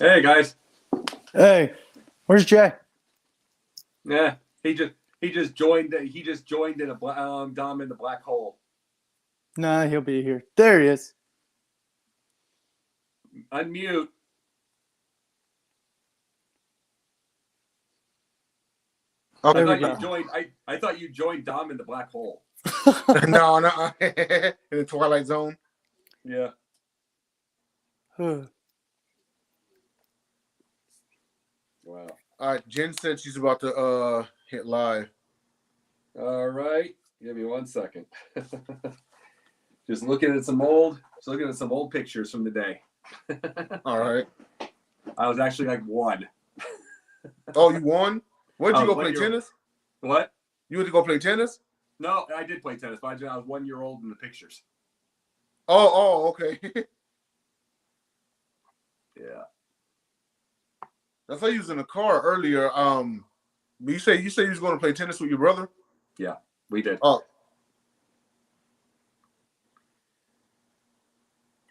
Hey guys. Hey, where's Jay? Yeah, he just joined. He just joined in a Dom in the black hole. Nah, he'll be here. There he is. Unmute. Oh, There we I thought go. you joined. I thought you joined Dom in the black hole. no, in the Twilight Zone. Yeah. Wow. All right, Jen said she's about to hit live. All right. Give me 1 second. Just looking at some old pictures from the day. All right. I was actually like one. Oh, you won? Where'd you go what play year- tennis? What? You went to go play tennis? No, I did play tennis, but I was 1 year old in the pictures. Oh, okay. Yeah. I thought you was in the car earlier. But you say you was going to play tennis with your brother? Yeah, we did. Oh.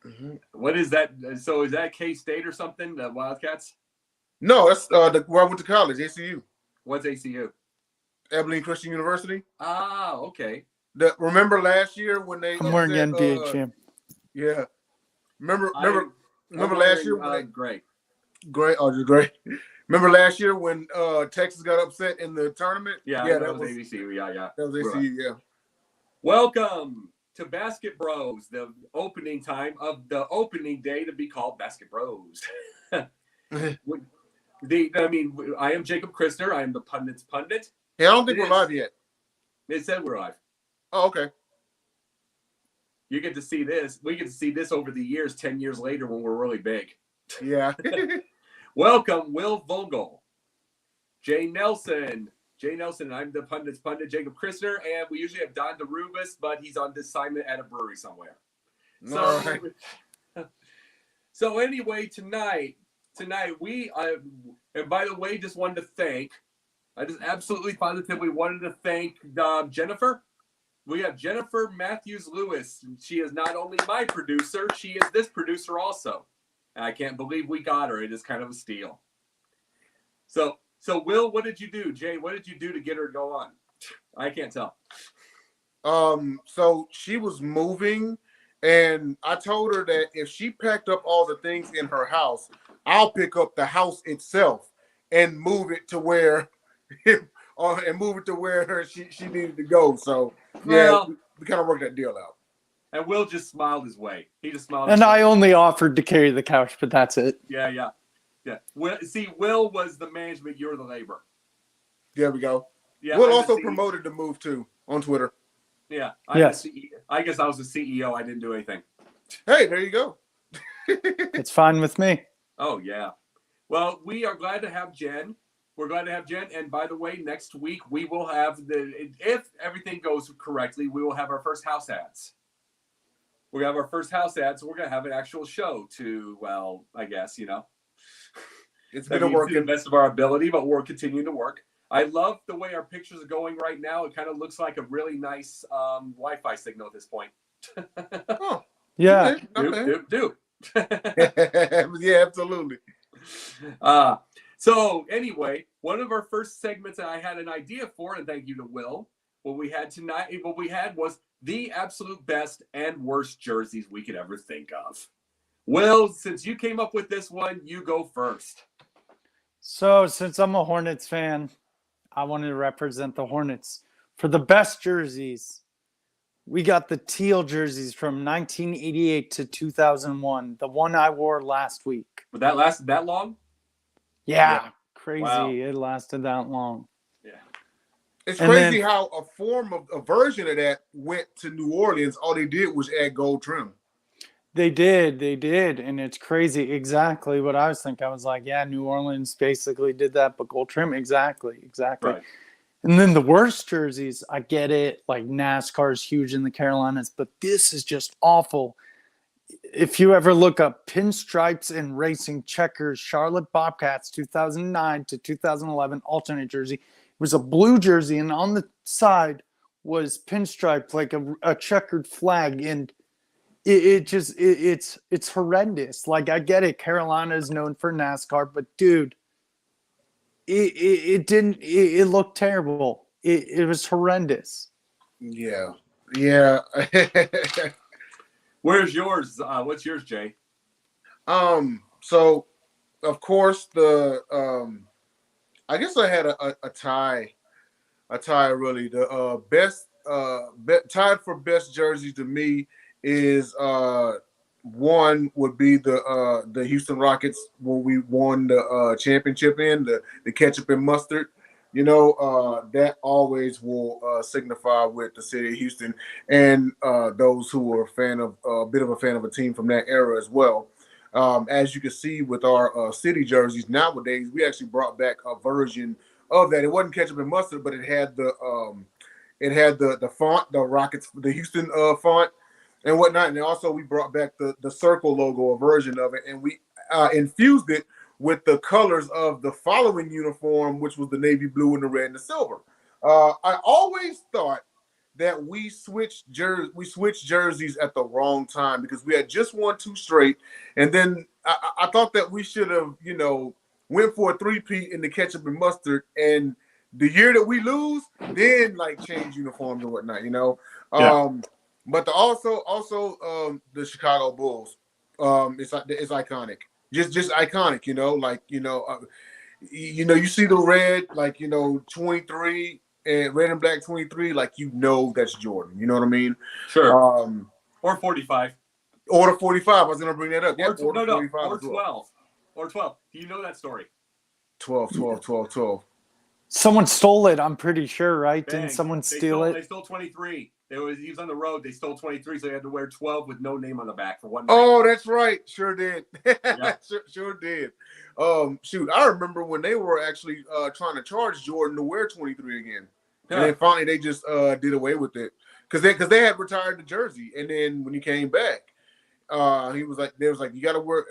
Mm-hmm. What is that? So is that K-State or something? The Wildcats? No, that's where I went to college, ACU. What's ACU? Abilene Christian University. Ah, okay. Remember last year when they I'm wearing NBA champ. Yeah. Remember I'm last year wearing, when great. Great. Oh, you're great. Remember last year when Texas got upset in the tournament? Yeah, that was ACU. Yeah. That was ACU, yeah. Welcome to BasketBros, the opening time of the opening day to be called BasketBros. I am Jacob Christner. I am the pundit's pundit. Hey, I don't think we're live yet. They said we're live. Oh, okay. You get to see this. We get to see this over the years, 10 years later when we're really big. Yeah. Welcome, Will Vogel, Jay Nelson. I'm the pundit's pundit, Jacob Christner, and we usually have Dom DeRubeis, but he's on assignment at a brewery somewhere. So, Right. So anyway, tonight we and by the way, just wanted to thank. I just absolutely positively wanted to thank Jennifer. We have Jennifer Matthews Lewis. She is not only my producer, she is this producer also. And I can't believe we got her. It is kind of a steal. So Will, what did you do? Jay, what did you do to get her to go on? I can't tell. So she was moving, and I told her that if she packed up all the things in her house, I'll pick up the house itself and move it to where she needed to go. So yeah, we kind of worked that deal out. And Will just smiled his way. He just smiled. And I only offered to carry the couch, but that's it. Yeah. Will was the management. You're the labor. There we go. Yeah. Will also promoted the move too on Twitter. Yeah. Yes. I guess I was the CEO. I didn't do anything. Hey, there you go. It's fine with me. Oh yeah. Well, we are glad to have Jen. We're glad to have Jen. And by the way, next week we will have if everything goes correctly, we will have our first house ads. We have our first house ad, so we're gonna have an actual show to, well, I guess, It's been a work to the best of our ability, but we're continuing to work. I love the way our pictures are going right now. It kind of looks like a really nice Wi-Fi signal at this point. Oh, Yeah. Do. Yeah, absolutely. So anyway, one of our first segments that I had an idea for, and thank you to Will, what we had was the absolute best and worst jerseys we could ever think of. Will, since you came up with this one, you go first. So since I'm a Hornets fan, I wanted to represent the Hornets. For the best jerseys, we got the teal jerseys from 1988 to 2001, the one I wore last week. But that lasted that long? Yeah. Crazy. Wow. It lasted that long. Yeah. It's crazy how a version of that went to New Orleans. All they did was add gold trim. They did. And it's crazy. Exactly what I was thinking. I was like, yeah, New Orleans basically did that, but gold trim. Exactly. Right. And then the worst jerseys, I get it. Like NASCAR is huge in the Carolinas, but this is just awful. If you ever look up pinstripes and racing checkers, Charlotte Bobcats 2009 to 2011 alternate jersey, it was a blue jersey, and on the side was pinstriped like a checkered flag. And It's horrendous. Like, I get it. Carolina is known for NASCAR, but dude, it looked terrible. It was horrendous. Yeah. Where's yours? What's yours, Jay? So of course I guess I had a tie really. The best tied for best jersey to me is one would be the Houston Rockets when we won the championship in the ketchup and mustard. That always will signify with the city of Houston and those who are a bit of a fan of a team from that era as well. As you can see with our city jerseys nowadays, we actually brought back a version of that. It wasn't ketchup and mustard, but it had the font, the Rockets, the Houston font, and whatnot. And also we brought back the circle logo, a version of it, and we infused it with the colors of the following uniform, which was the navy blue and the red and the silver. I always thought that we switched jerseys at the wrong time because we had just won 2 straight, and then I thought that we should have, went for a 3-peat in the ketchup and mustard, and the year that we lose, then like change uniforms and whatnot, Yeah. But also the Chicago Bulls, it's iconic, just iconic, you see the red, 23 and red and black 23, that's Jordan. You know what I mean? Sure. Or 45. Or the 45. I was gonna bring that up. Or 45 or as well. 12. Or 12. Do you know that story? 12. Someone stole it, I'm pretty sure, right? Bang. Didn't someone steal it? They stole 23. He was on the road. They stole 23, so he had to wear 12 with no name on the back for one night. Oh, that's right. Sure did. Yeah. sure did. Shoot, I remember when they were actually trying to charge Jordan to wear 23 again. Yeah. And then finally they just did away with it. Because they had retired the jersey. And then when he came back, they was like, you gotta wear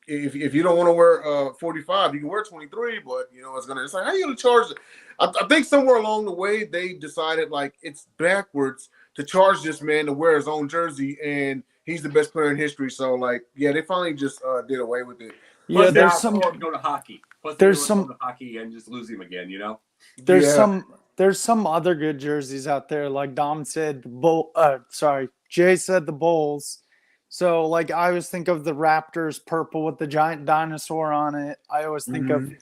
if you don't want to wear 45, you can wear 23, but it's like, how are you gonna charge it? I think somewhere along the way they decided it's backwards to charge this man to wear his own jersey, and he's the best player in history. So they finally just did away with it. Yeah, Plus, there's some go to hockey. Plus, there's some go to hockey and just lose him again. There's some other good jerseys out there, like Dom said. Jay said the Bulls. So, I always think of the Raptors purple with the giant dinosaur on it. I always think of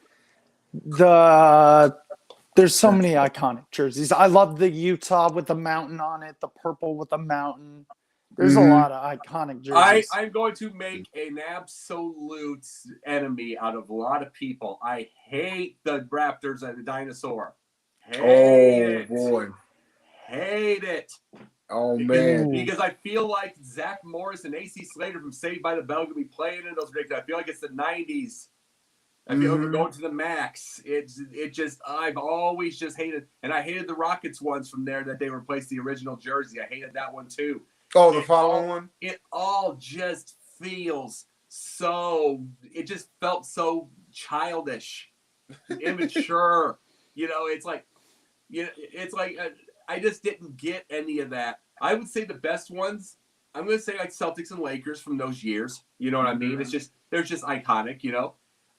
there's so many iconic jerseys. I love the Utah with the mountain on it, the purple with the mountain. There's a lot of iconic jerseys. I'm going to make an absolute enemy out of a lot of people. I hate the Raptors and the dinosaur. Hate it. Oh, man. Because I feel like Zach Morris and AC Slater from Saved by the Bell going to be playing in those rigs. I feel like it's the 90s. I feel like we're going to the max. I've always just hated, and I hated the Rockets ones from there that they replaced the original jersey. I hated that one too. Oh, the following one? It all just feels so, it just felt so childish, immature. I just didn't get any of that. I would say the best ones, I'm going to say Celtics and Lakers from those years. You know what I mean? They're just iconic,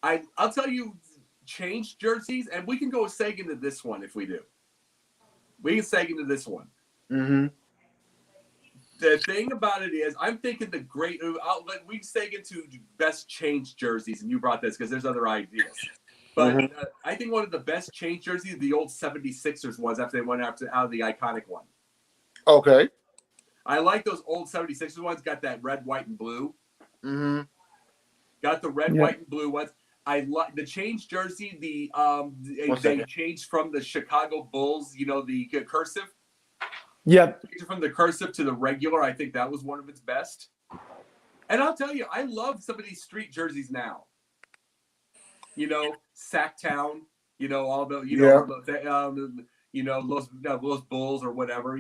I'll tell you, changed jerseys, and we can go seg into this one if we do. We can seg into this one. Mm-hmm. The thing about it is, I'm thinking we can seg into best changed jerseys, and you brought this because there's other ideas. But I think one of the best changed jerseys, the old 76ers ones after they went out of the iconic one. Okay. I like those old 76ers ones. Got that red, white, and blue. Mm-hmm. Got the red, white, and blue ones. I like the changed jersey. They changed from the Chicago Bulls. The cursive. Yep. From the cursive to the regular. I think that was one of its best. And I'll tell you, I love some of these street jerseys now. Sacktown. All the those Bulls or whatever.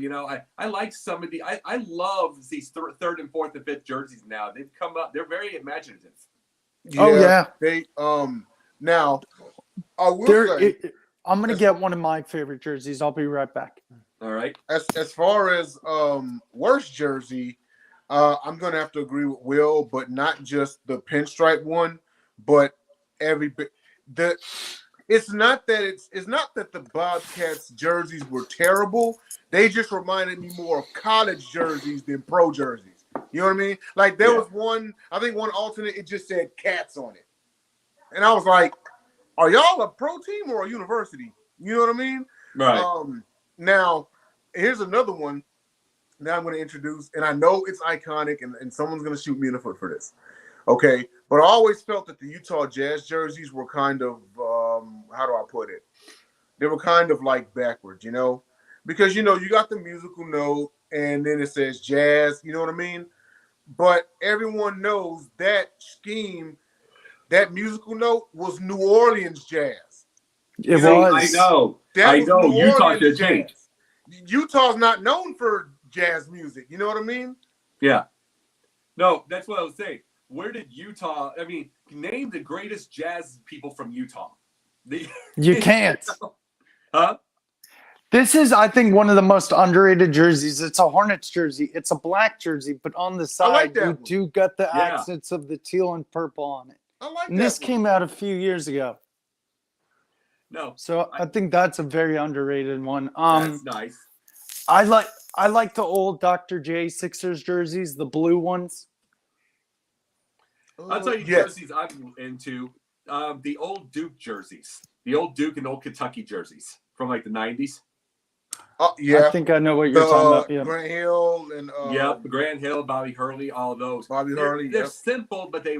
I like some of the. I love these third and fourth and fifth jerseys now. They've come up. They're very imaginative. Yeah. They now I will say I'm gonna get one of my favorite jerseys. I'll be right back. All right. As far as worst jersey, I'm gonna have to agree with Will, but not just the pinstripe one, but every bit. It's not that the Bobcats jerseys were terrible. They just reminded me more of college jerseys than pro jerseys. You know what I mean? Like there was one, I think one alternate, it just said Cats on it. And I was like, are y'all a pro team or a university? You know what I mean? Right. Now, here's another one that I'm going to introduce, and I know it's iconic, and someone's going to shoot me in the foot for this. Okay, but I always felt that the Utah Jazz jerseys were kind of, how do I put it? They were kind of like backwards, you know? Because, you know, you got the musical note, and then it says Jazz, you know what I mean? But everyone knows that scheme, that musical note was New Orleans Jazz. It was. I know. That was New Utah Orleans should Jazz. change. Utah's not known for jazz music. You know what I mean? Yeah. No, that's what I was saying. Where did Utah? I mean, name the greatest jazz people from Utah. You can't. Huh? This is, I think, one of the most underrated jerseys. It's a Hornets jersey. It's a black jersey, but on the side, you do got the accents of the teal and purple on it. I like and that. This came out a few years ago. No. So I think that's a very underrated one. That's nice. I like the old Dr. J Sixers jerseys, the blue ones. I'll tell you jerseys I'm into. The old Duke jerseys. The old Duke and old Kentucky jerseys from like the 90s. Oh, yeah. I think I know what you're talking about. Yeah. Grant Hill and Grant Hill, Bobby Hurley, all of those. They're simple, but they,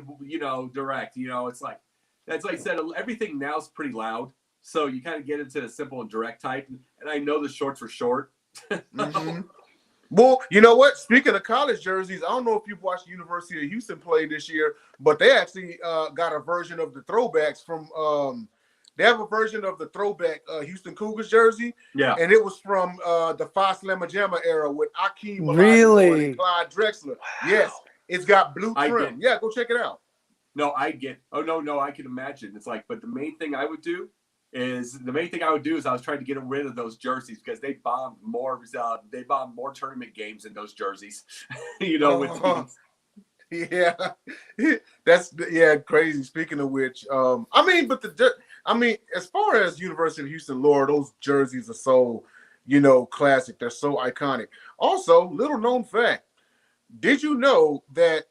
direct. It's like, that's like I said, everything now is pretty loud. So you kind of get into the simple and direct type. And I know the shorts were short. Mm-hmm. Well, you know what? Speaking of college jerseys, I don't know if you've watched the University of Houston play this year, but they actually got a version of the throwbacks from they have a version of the throwback Houston Cougars jersey. Yeah. And it was from the Phi Slamma Jamma era with Akeem Olajuwon and Clyde Drexler. Wow. Yes. It's got blue trim. Yeah, go check it out. No, I can imagine. It's like, but the main thing I would do is I was trying to get rid of those jerseys because they bombed more tournament games in those jerseys. With teams. Yeah, that's crazy. Speaking of which, as far as University of Houston lore, those jerseys are so, classic. They're so iconic. Also, little known fact: did you know that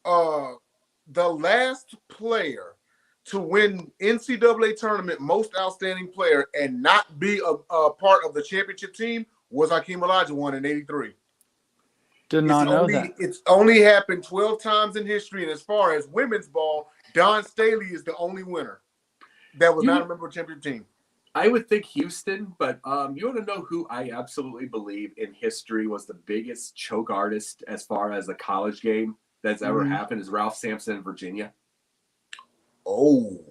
the last player to win NCAA tournament most outstanding player and not be a part of the championship team was Hakeem Olajuwon in '83? Did not know that. It's only happened 12 times in history, and as far as women's ball, Dawn Staley is the only winner that was not a member of the championship team. I would think Houston, but you want to know who I absolutely believe in history was the biggest choke artist as far as a college game that's ever happened is Ralph Sampson in Virginia. Ralph,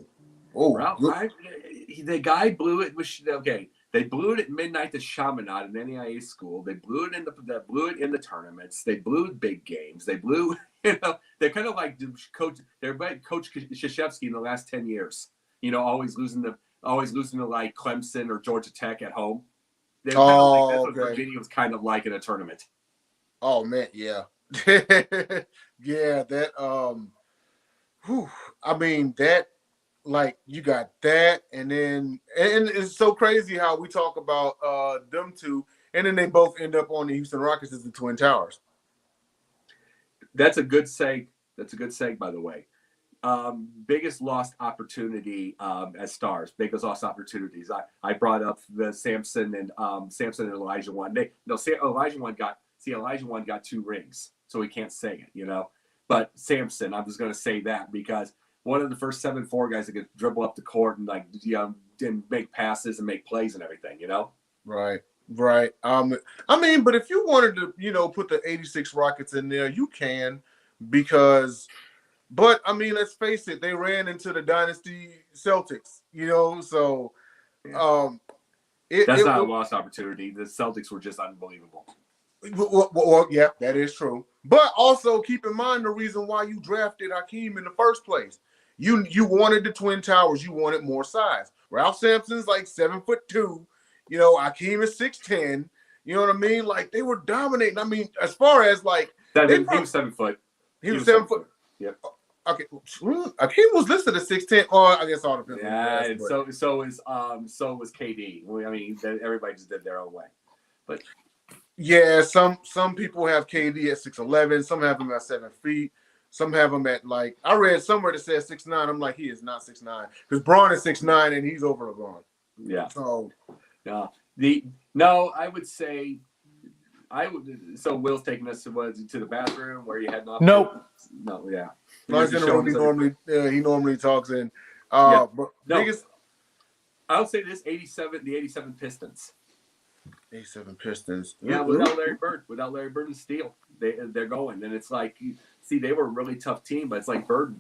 the guy blew it. They blew it at midnight to Chaminade in NAIA school. They blew it in the tournaments. They blew big games. They blew, they're kind of like Coach Krzyzewski in the last 10 years. Always losing to like Clemson or Georgia Tech at home. That's what Virginia was kind of like in a tournament. Oh man, yeah. Yeah, that that, like, you got that, and it's so crazy how we talk about them two, and then they both end up on the Houston Rockets as the Twin Towers. That's a good seg, by the way. Biggest lost opportunity as stars. Biggest lost opportunities. I brought up the Sampson and Olajuwon. Olajuwon got 2 rings, so we can't say it, But Sampson, I'm just going to say that because one of the first 7'4" guys that could dribble up the court and and make passes and make plays and everything, Right. But if you wanted to, put the '86 Rockets in there, you can, because. But let's face it, they ran into the dynasty Celtics, so that's not a lost opportunity. The Celtics were just unbelievable. Well, yeah, that is true. But also keep in mind the reason why you drafted Hakeem in the first place. You wanted the Twin Towers. You wanted more size. Ralph Sampson's like 7'2". Hakeem is 6'10". You know what I mean? Like, they were dominating. As far as like He was 7 foot. He was 7 foot. Yep. Okay, he was listed at 6'10". Oh, I guess all depends. Yeah, and so was KD. I mean, everybody just did their own way. But yeah, some people have KD at 6'11". Some have him at 7 feet. Some have him at like I read somewhere that says 6'9". I'm like, he is not 6'9" because Braun is 6'9" and he's over LeBron. Yeah. So I would say. So Will's taking us to the bathroom where you had nothing. Nope. No, yeah. He's in the room. He normally talks in. But biggest. I would say this: the 87 Pistons. 87 Pistons. Yeah, without Larry Bird and Steele, they're going, and it's like, see, they were a really tough team, but it's like Bird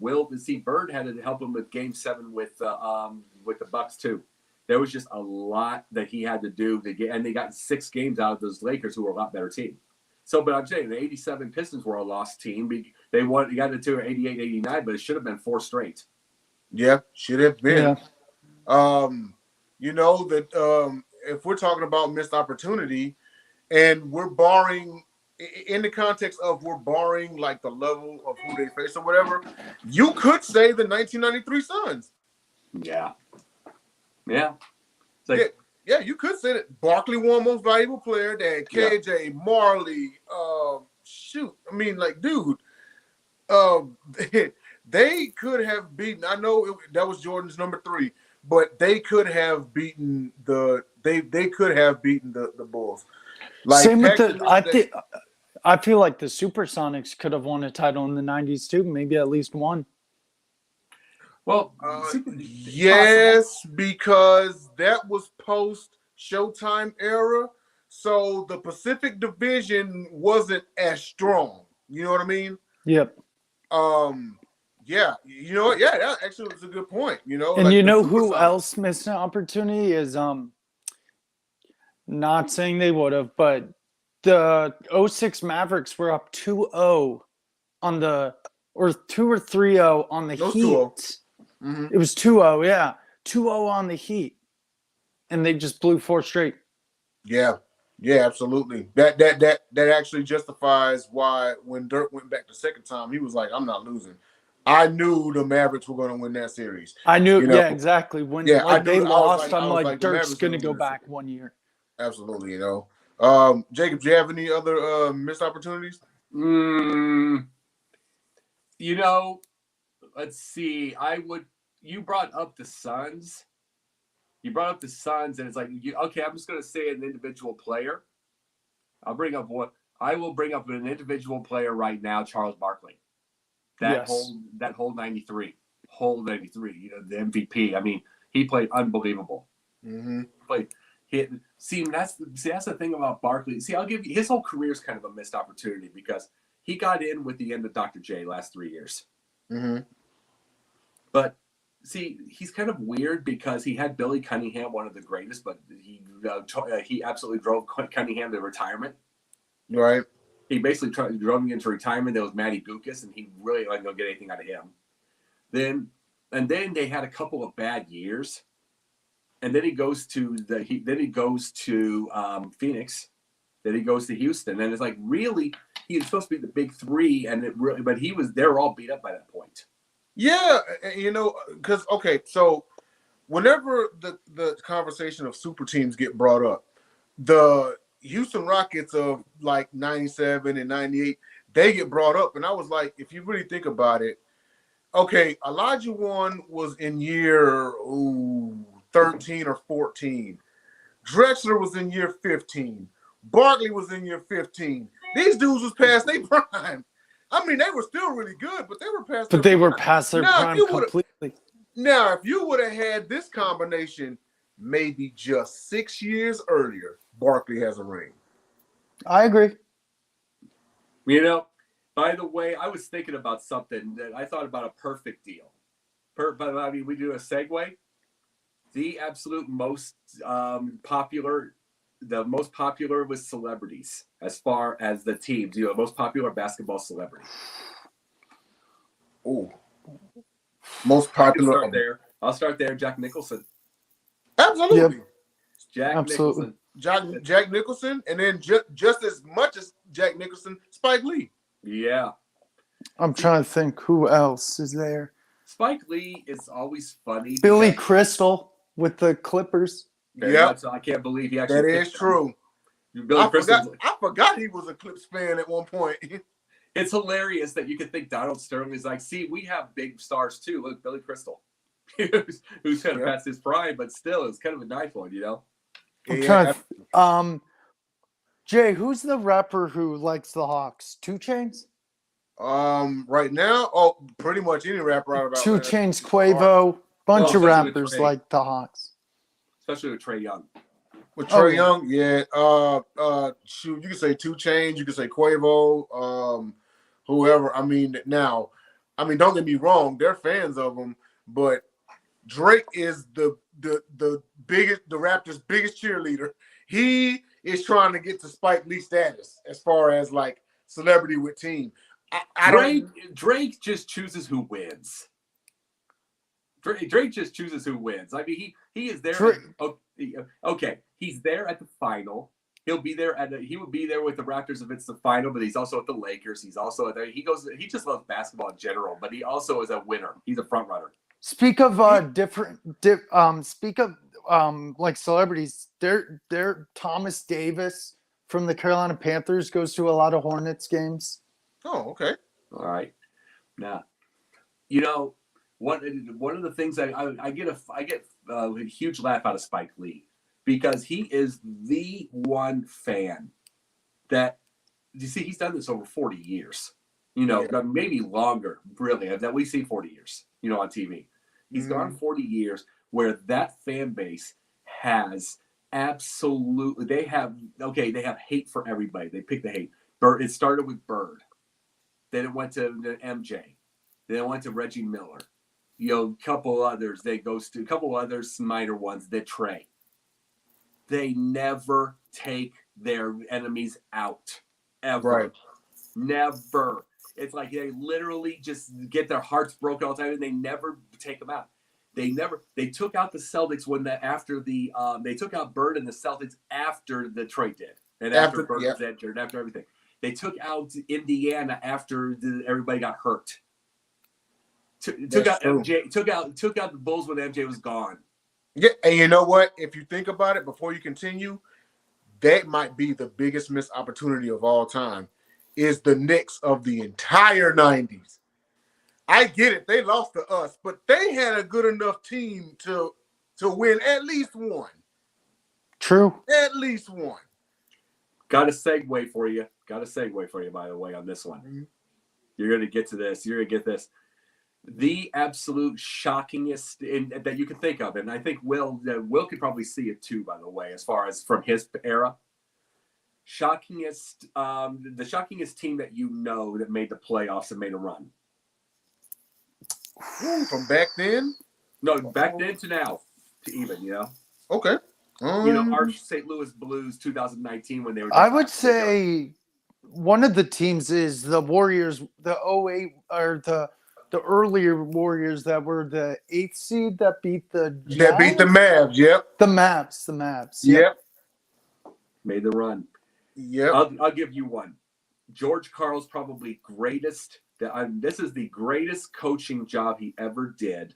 had to help him with Game 7 with the Bucks too. There was just a lot that he had to do to get, and they got 6 games out of those Lakers, who were a lot better team. So, but I'm saying the 87 Pistons were a lost team. They got it to 88, 89, but it should have been 4 straight. Yeah, should have been. Yeah. If we're talking about missed opportunity, and we're barring in the context of we're barring like the level of who they face or whatever, you could say the 1993 Suns. Yeah. Yeah. Like, yeah, you could say that Barkley won Most Valuable Player. They had KJ, Marley. I mean, like, dude, they could have beaten. I know that was Jordan's number 3, but they could have beaten the Bulls. Like, same with I feel like the Supersonics could have won a title in the 90s too, maybe at least one. Well, yes, because that was post Showtime era, so the Pacific Division wasn't as strong. You know what I mean? Yep. Yeah. You know what? Yeah, that actually was a good point. You know, and like you know who else missed an opportunity is not saying they would have, but the 06 Mavericks were up 2-0 on the or 2 or 3-0 on the Heat. 2-0. Mm-hmm. It was 2-0, yeah. 2-0 on the Heat. And they just blew 4 straight. Yeah. Yeah, absolutely. That actually justifies why when Dirk went back the second time, he was like, I'm not losing. I knew the Mavericks were going to win that series. I knew, yeah, exactly. When they lost, I'm like, Dirk's going to go back 1 year. Absolutely, you know. Jacob, do you have any other missed opportunities? You know, let's see. You brought up the Suns. And it's like, okay, I'm just going to say an individual player. I will bring up an individual player right now, Charles Barkley. That whole 93, you know, the MVP. I mean, he played unbelievable. Mm-hmm. That's the thing about Barkley. See, I'll give you his whole career is kind of a missed opportunity because he got in with the end of Dr. J last 3 years. Mm-hmm. But see, he's kind of weird because he had Billy Cunningham, one of the greatest, but he absolutely drove Cunningham to retirement. Right. He basically drove him into retirement. There was Matty Gukas, and he really wasn't going to get anything out of him. Then they had a couple of bad years, and then he goes to Phoenix. Then he goes to Houston, and it's like really he was supposed to be the big 3, but they were all beat up by that point. Yeah, you know, because so whenever the conversation of super teams get brought up, the Houston Rockets of like 97 and 98, they get brought up. And I was like, if you really think about it, okay, Elijah One was in year 13 or 14. Drexler was in year 15. Barkley was in year 15. These dudes was past their prime. I mean, they were still really good, but they were past their prime. Were past their prime completely. Now, if you would have had this combination maybe just 6 years earlier, Barkley has a ring. I agree. You know, by the way, I was thinking about something that I thought about a perfect deal. But I mean, we do a segue. The absolute most popular was celebrities as far as the teams. You know, most popular basketball celebrity. Oh, most popular. I'll start there. Jack Nicholson. Absolutely. Yep. Nicholson. Jack Nicholson, and then just as much as Jack Nicholson, Spike Lee. Yeah. I'm trying to think who else is there. Spike Lee is always funny. Billy because- Crystal with the Clippers. Very Yep, much so. I can't believe he actually. that is picked them. true. Billy I Crystal. forgot he was a Clips fan at one point. It's hilarious that you could think Donald Sterling is like, see, we have big stars too. Look, Billy Crystal, who's kind of past his prime, but still, it's kind of a nice one, you know. I'm trying to, Jay, who's the rapper who likes the Hawks? 2 Chainz? Right now, pretty much any rapper out about 2 that. Chainz, Quavo, bunch of especially with rappers Trey. like the Hawks. Especially with Trey Young. With Trey Oh. Young, yeah. Shoot, you can say 2 Chainz, you can say Quavo, whoever. I mean, don't get me wrong, they're fans of him, but Drake is the biggest, the Raptors' biggest cheerleader. He is trying to get to Spike Lee status as far as like celebrity with team. Drake just chooses who wins. Drake just chooses who wins. I mean, he is there. Okay, he's there at the final. He'll be there he would be there with the Raptors if it's the final, but he's also at the Lakers. He's also there. He just loves basketball in general, but he also is a winner. He's a front runner. Speak of like celebrities, there Thomas Davis from the Carolina Panthers goes to a lot of Hornets games. Oh, okay. All right. Now, you know, one of the things I get a huge laugh out of Spike Lee because he is the one fan that you see he's done this over 40 years. You know, maybe longer, really, that we see 40 years, you know, on TV. He's gone 40 years where that fan base has absolutely, they have hate for everybody. They pick the hate. Bird, it started with Bird. Then it went to MJ. Then it went to Reggie Miller. You know, a couple others. A couple others, minor ones. That Trey. They never take their enemies out. Ever. Right. Never. It's like they literally just get their hearts broken all the time, and they never take them out. They took out the Celtics they took out Bird and the Celtics after the trade did, and after Bird was injured, after everything. They took out Indiana after everybody got hurt. Took out MJ. Took out the Bulls when MJ was gone. Yeah, and you know what? If you think about it, before you continue, that might be the biggest missed opportunity of all time. Is the Knicks of the entire 90s. I get it. They lost to us, but they had a good enough team to win at least one. True. At least one. Got a segue for you. By the way, on this one. Mm-hmm. You're going to get to this. You're going to get this. The absolute shockingest that you can think of, and I think Will could probably see it too, by the way, as far as from his era. The shockingest team that you know that made the playoffs and made a run. From back then? No, back then to now, to even, you know. Okay. You know, our St. Louis Blues 2019 when they were. I would say one of the teams is the Warriors, the 08 or the earlier Warriors that were the 8th seed that beat the Giants? That beat the Mavs. Yep. The Mavs. Yep. Made the run. Yep. I'll give you one. George Karl's probably greatest. This is the greatest coaching job he ever did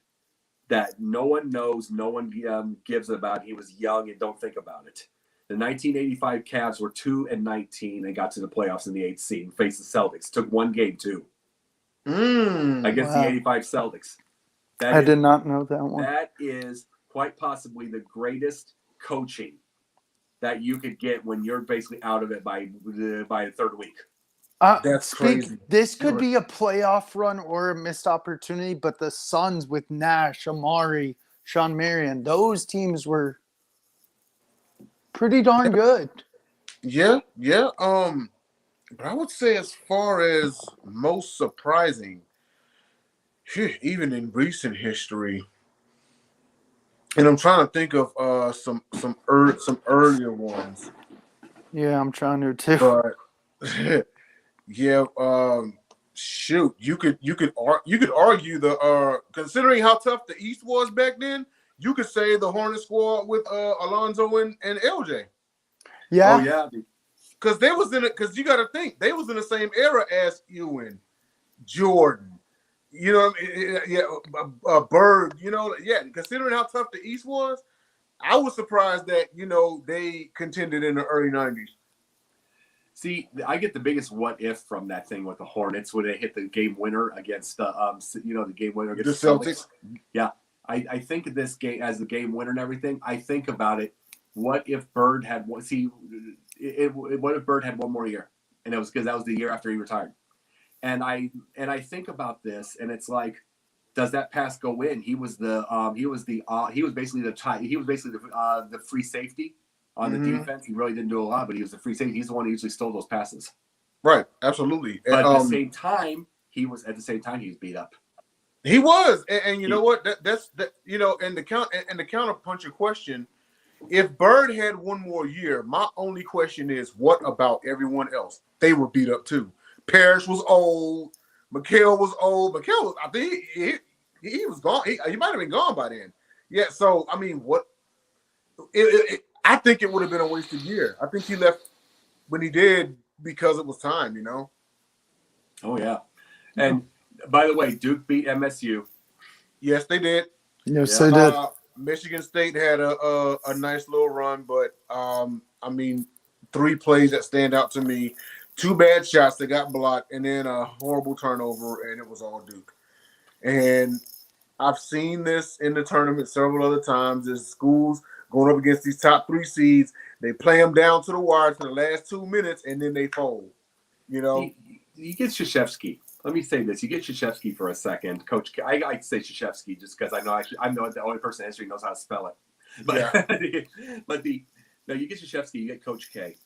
that no one knows, no one gives about. He was young and don't think about it. The 1985 Cavs were 2-19 and got to the playoffs in the 8th seed and faced the Celtics. Took one game too against the 85 Celtics. I did not know that one. That is quite possibly the greatest coaching that you could get when you're basically out of it by the third week. That's crazy. This could be a playoff run or a missed opportunity, but the Suns with Nash, Amari, Sean Marion, those teams were pretty darn good. Yeah. But I would say as far as most surprising, even in recent history, and I'm trying to think of some earlier ones. Yeah, I'm trying to too. But yeah, shoot, you could argue the considering how tough the East was back then, you could say the Hornet squad with Alonzo and LJ. Yeah. Oh yeah. Because they was in it. Because you got to think they was in the same era as Ewing, Jordan. You know, Bird. You know, considering how tough the East was, I was surprised that they contended in the early '90s. See, I get the biggest what if from that thing with the Hornets when they hit the game winner against the game winner against the Celtics. Yeah, I think of this game as the game winner and everything. I think about it. What if Bird had one? See, what if Bird had one more year? And it was because that was the year after he retired. And I think about this, and it's like, does that pass go in? He was basically the free safety on the defense. He really didn't do a lot, but he was the free safety. He's the one who usually stole those passes. Right, absolutely. But at the same time, he was beat up. He was, and you know what? That's and the counterpunch question. If Bird had one more year, my only question is, what about everyone else? They were beat up too. Parrish was old. McHale was old. McHale was, I think he was gone. He might have been gone by then. Yeah. So I mean, what? I think it would have been a wasted year. I think he left when he did because it was time. Oh yeah. And by the way, Duke beat MSU. Yes, they did. Yes, they did. Michigan State had a nice little run, but I mean, 3 plays that stand out to me. 2 bad shots that got blocked, and then a horrible turnover, and it was all Duke. And I've seen this in the tournament several other times. There's schools going up against these top 3 seeds. They play them down to the wire for the last 2 minutes, and then they fold. You get Krzyzewski. Let me say this. You get Krzyzewski for a second. Coach, I like to say Krzyzewski just because I know the only person in history knows how to spell it. But, you get Krzyzewski, you get Coach K.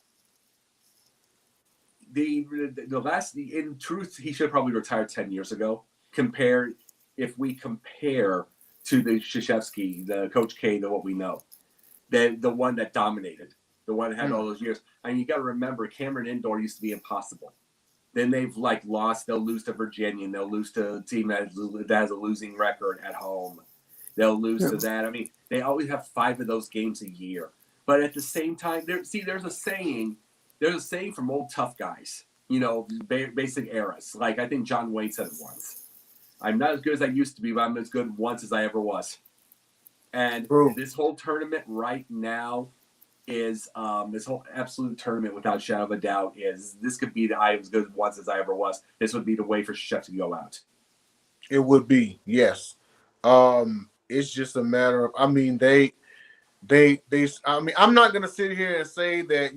In truth, he should have probably retired 10 years ago. If we compare to the Krzyzewski, the Coach K, what we know, the one that dominated, the one that had all those years. I mean, you got to remember, Cameron Indoor used to be impossible. Then they've lost. They'll lose to Virginia, and they'll lose to a team that has a losing record at home. They'll lose to that. I mean, they always have 5 of those games a year. But at the same time, there's a saying. There's a saying from old tough guys, basic eras. Like I think John Wayne said it once. I'm not as good as I used to be, but I'm as good once as I ever was. And this whole tournament right now is this whole absolute tournament, without a shadow of a doubt, this could be the I was good once as I ever was. This would be the way for Chef to go out. It would be, yes. It's just a matter of, I mean, I mean, I'm not gonna sit here and say that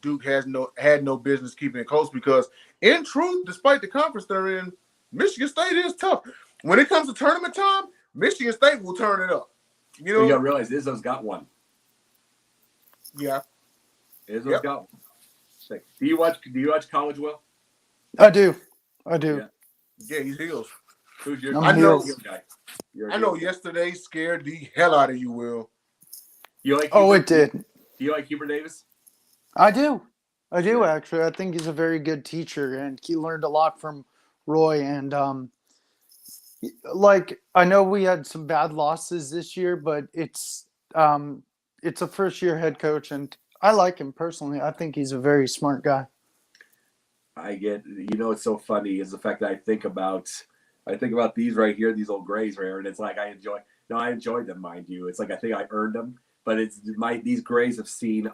Duke had no business keeping it close, because in truth, despite the conference they're in, Michigan State is tough. When it comes to tournament time, Michigan State will turn it up. You gotta realize Izzo's got one. Yeah, Izzo's got one. Do you watch college, Will? I do. Yeah, he's heels. Who's your guy? I know yesterday scared the hell out of you, Will. You like Hubert? It did. Do you like Hubert Davis? I do, actually. I think he's a very good teacher, and he learned a lot from Roy. And I know we had some bad losses this year, but it's a first-year head coach, and I like him personally. I think he's a very smart guy. It's so funny is the fact that I think about these right here, these old grays right here, and it's like I enjoy them, mind you. It's like I think I earned them, but these grays have seen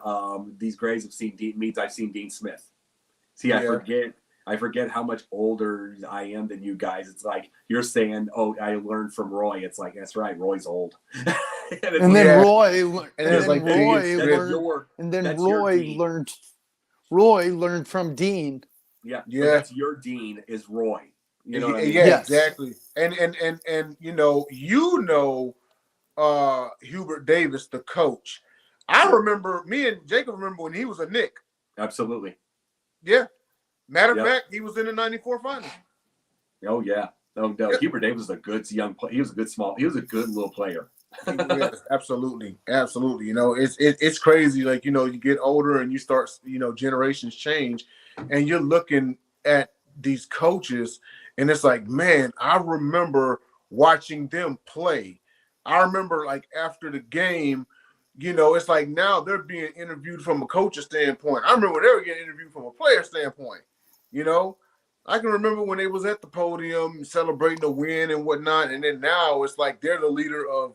means I've seen Dean Smith. See, I forget how much older I am than you guys. It's like you're saying, "Oh, I learned from Roy." It's like that's right, Roy's old. Roy learned from Dean. Yeah. That's your Dean is Roy. You know what I mean? Yeah, yes. Exactly. And Hubert Davis, the coach. I remember, me and Jacob remember when he was a Knick. Absolutely. Yeah. Matter of fact, he was in the '94 final. Oh yeah. No. Hubert Davis was a good young player. He was a good little player. Yes, absolutely. It's crazy. You get older and you start, generations change, and you're looking at these coaches, and it's like, man, I remember watching them play. I remember after the game, it's like now they're being interviewed from a coach's standpoint. I remember they were getting interviewed from a player standpoint. I can remember when they was at the podium celebrating the win and whatnot, and then now it's like they're the leader of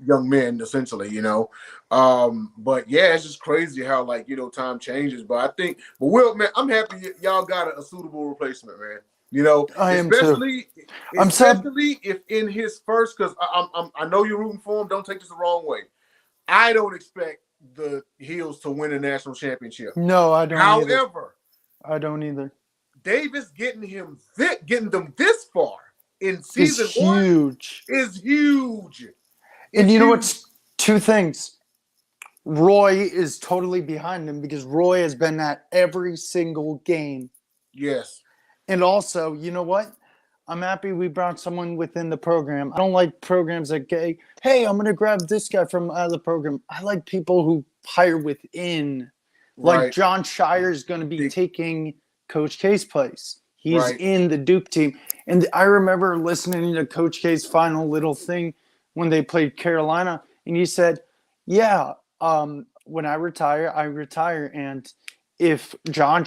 young men essentially, but yeah, it's just crazy how time changes. But Will, man, I'm happy y'all got a suitable replacement, man. I am too. Especially if in his first, because I know you're rooting for him. Don't take this the wrong way. I don't expect the Heels to win a national championship. No, I don't. However, I don't either. Davis getting them this far in season one is huge. And you know what's two things? Roy is totally behind him because Roy has been at every single game. Yes. And also, you know what? I'm happy we brought someone within the program. I don't like programs that hey, I'm going to grab this guy from out of the program. I like people who hire within. Right. Like John Shire is going to be taking Coach K's place. He's in the Duke team. And I remember listening to Coach K's final little thing when they played Carolina. And he said, when I retire, I retire. And if John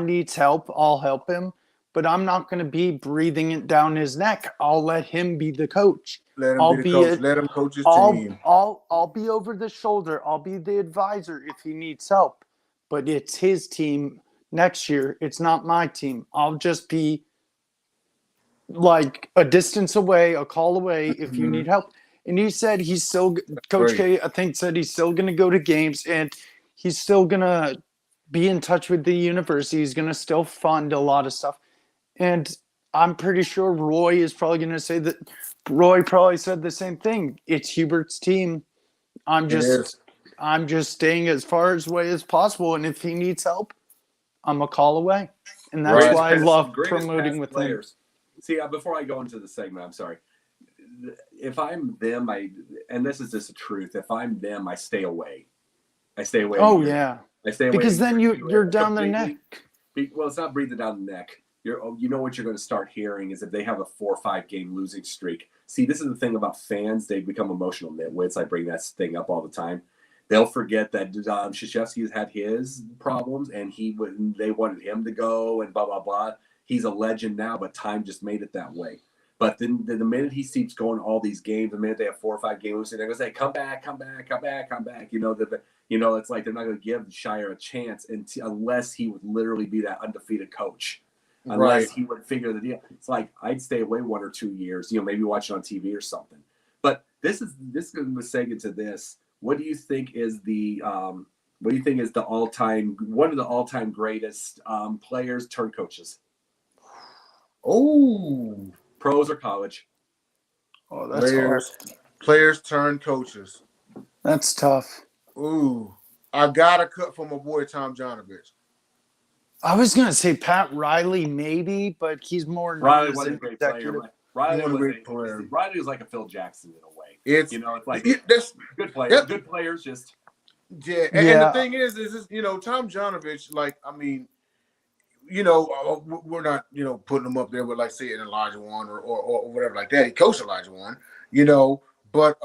needs help, I'll help him. But I'm not going to be breathing it down his neck. I'll let him be the coach. Let him coach his team. I'll be over the shoulder. I'll be the advisor if he needs help. But it's his team next year. It's not my team. I'll just be like a distance away, a call away if you need help. And he said Coach K, I think, said he's still going to go to games and he's still going to be in touch with the university. He's going to still fund a lot of stuff. And I'm pretty sure Roy is probably going to say that. Roy probably said the same thing. It's Hubert's team. I'm just staying as far away as possible. And if he needs help, I'm a call away. And that's why I love promoting with players. See, before I go into the segment, I'm sorry. If I'm them, and this is just the truth. If I'm them, I stay away. I stay away. Oh, yeah. I stay away. Because then you're down their neck. Well, it's not breathing down the neck. You know what you're going to start hearing is if they have a 4 or 5 game losing streak. See, this is the thing about fans. They become emotional nitwits. I bring that thing up all the time. They'll forget that Krzyzewski has had his problems and they wanted him to go and blah, blah, blah. He's a legend now, but time just made it that way. But then the minute he keeps going all these games, the minute they have 4 or 5 games losing, they're going to say, come back. It's like they're not going to give Shire a chance unless he would literally be that undefeated coach. Unless he would figure the deal. It's like I'd stay away 1 or 2 years, maybe watch it on TV or something. But this is going to segue to this. What do you think is the all-time one of the all-time greatest players turned coaches? Oh, pros or college? Oh, that's hard. Players turned coaches. That's tough. Ooh, I got a cut from my boy Tom Janovich. I was gonna say Pat Riley, maybe, but he's more. Riley was a great player. Riley was like a Phil Jackson in a way. It's like that's good players. Yep. Good players, just and the thing is Tom Janovich. Like, I mean, we're not putting him up there with like say an Elijah Wan or whatever like that. He coached Elijah Wan, but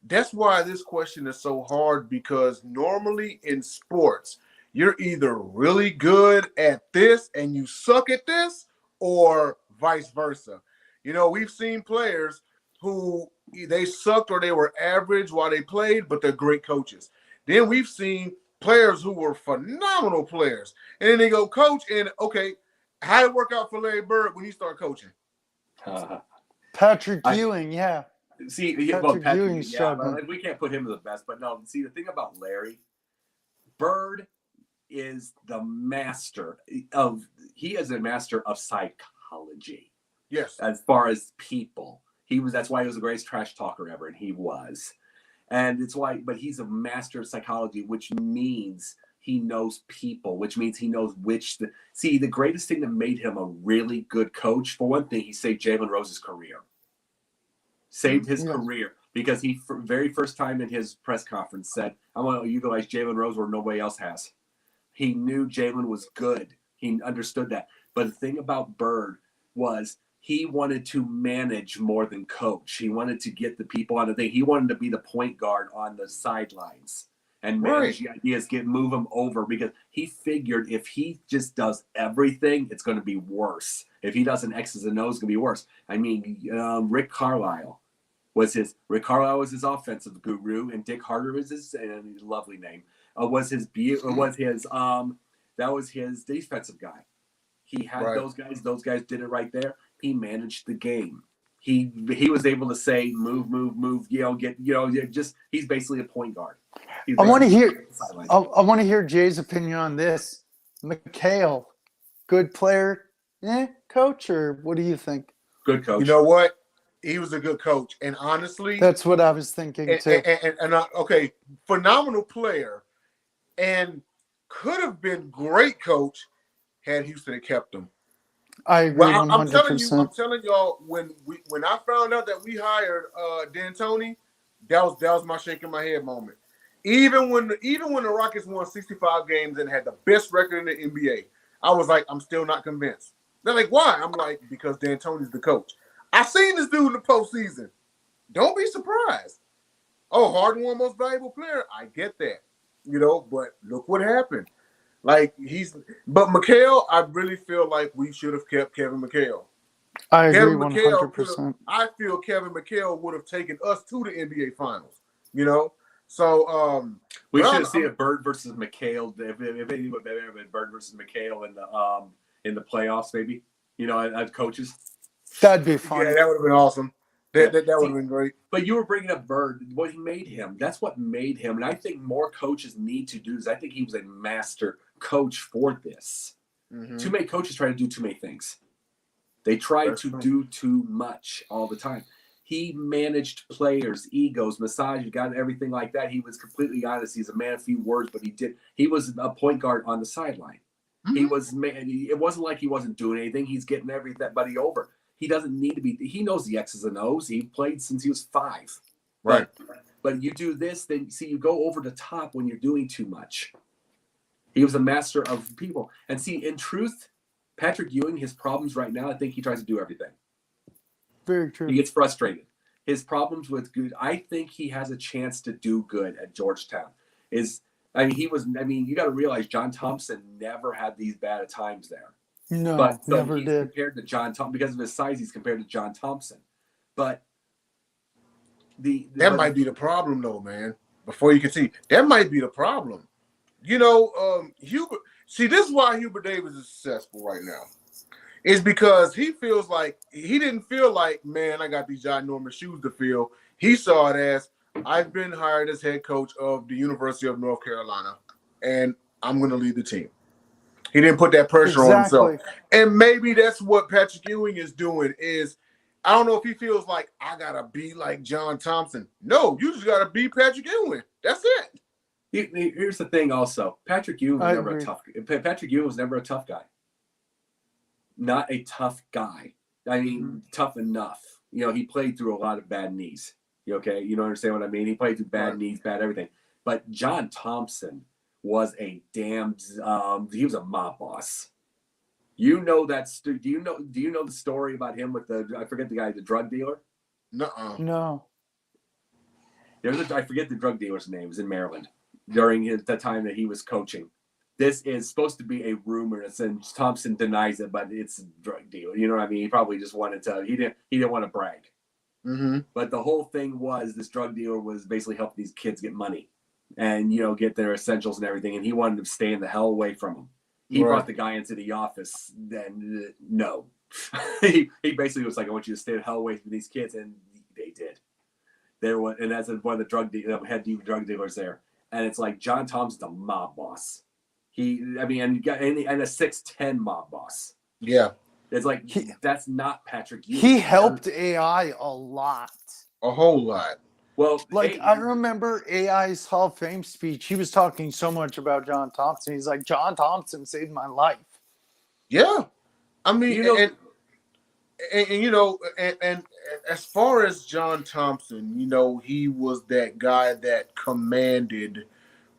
that's why this question is so hard because normally in sports. You're either really good at this and you suck at this or vice versa. We've seen players who they sucked or they were average while they played, but they're great coaches. Then we've seen players who were phenomenal players. And then they go coach and, okay, how did it work out for Larry Bird when he started coaching? Patrick Ewing, yeah. See, Patrick Ewing, we can't put him as the best. But no, see, the thing about Larry Bird is the master of psychology. Yes. As far as people. That's why he was the greatest trash talker ever, and he was. And it's why, but he's a master of psychology, which means he knows people, which means he knows the greatest thing that made him a really good coach, for one thing, he saved Jalen Rose's career. Saved his career. Because he, for very first time in his press conference, said, I want to utilize Jalen Rose where nobody else has. He knew Jalen was good. He understood that. But the thing about Bird was he wanted to manage more than coach. He wanted to get the people on the thing. He wanted to be the point guard on the sidelines and manage the ideas, move them over, because he figured if he just does everything, it's going to be worse. If he doesn't X's and O's, it's going to be worse. I mean, Rick Carlisle was his offensive guru, and Dick Harder was his lovely name. That was his defensive guy. He had those guys. Those guys did it right there. He managed the game. He was able to say move. He's basically a point guard. I want to hear Jay's opinion on this. McHale, good player, coach, or what do you think? Good coach. You know what? He was a good coach, and honestly, that's what I was thinking too. Okay, phenomenal player, and could have been great coach had Houston had kept him. I agree. Well, 100%. I'm telling y'all, when I found out that we hired D'Antoni, that was my shaking my head moment. Even when the Rockets won 65 games and had the best record in the NBA, I was like, I'm still not convinced. They're like, why? I'm like, because D'Antoni's the coach. I've seen this dude in the postseason. Don't be surprised. Oh, Harden won most valuable player. I get that, but look what happened. But McHale, I really feel like we should have kept Kevin McHale. I agree 100%. I feel Kevin McHale would have taken us to the NBA Finals. So we should see a Bird versus McHale. If anything would better than Bird versus McHale in the playoffs, maybe. As coaches. That'd be fun. Yeah, that would have been awesome. That would have been great. But you were bringing up Bird. What he made him. That's what made him. And I think more coaches need to do this. I think he was a master coach for this. Mm-hmm. Too many coaches try to do too many things. They try to do too much all the time. He managed players, egos, massage, got everything like that. He was completely honest. He's a man of few words, but he was a point guard on the sideline. Mm-hmm. It wasn't like he wasn't doing anything. He's getting everybody over. He doesn't need to be. He knows the X's and O's. He played since he was 5. Right. But you do this, then see, you go over the top when you're doing too much. He was a master of people. And see, in truth, Patrick Ewing, his problems right now, I think he tries to do everything. Very true. He gets frustrated. His problems with good, I think he has a chance to do good at Georgetown. You got to realize John Thompson never had these bad of times there. No, never did. Compared to John Thompson, because of his size, he's compared to John Thompson. But that might be the problem, though, man. Before you can see, that might be the problem. Hubert. See, this is why Hubert Davis is successful right now. Is because he didn't feel like, man, I got these ginormous shoes to fill. He saw it as, I've been hired as head coach of the University of North Carolina, and I'm going to lead the team. He didn't put that pressure on himself. And maybe that's what Patrick Ewing is doing is, I don't know if he feels like, I got to be like John Thompson. No, you just got to be Patrick Ewing. That's it. Here's the thing also. Patrick Ewing was never a tough guy. Not a tough guy. I mean, tough enough. He played through a lot of bad knees. Okay? You don't understand what I mean? He played through bad knees, bad everything. But John Thompson was a he was a mob boss. You know that? Do you know the story about him with I forget the guy, the drug dealer? No. I forget the drug dealer's name. It was in Maryland during the time that he was coaching. This is supposed to be a rumor, and Thompson denies it, but it's a drug deal. You know what I mean? He probably just wanted to. He didn't want to brag. Mm-hmm. But the whole thing was this drug dealer was basically helping these kids get money, and get their essentials and everything. And he wanted to stay the hell away from them. He brought the guy into the office. Then no, he basically was like, "I want you to stay the hell away from these kids," and they did. And that's one of the head drug dealers there. And it's like John Thompson's a mob boss. And a 6'10" mob boss. Yeah. It's like that's not Patrick Ewing. He helped AI a lot. A whole lot. Well, I remember AI's Hall of Fame speech. He was talking so much about John Thompson. He's like, John Thompson saved my life. Yeah. I mean, and as far as John Thompson, he was that guy that commanded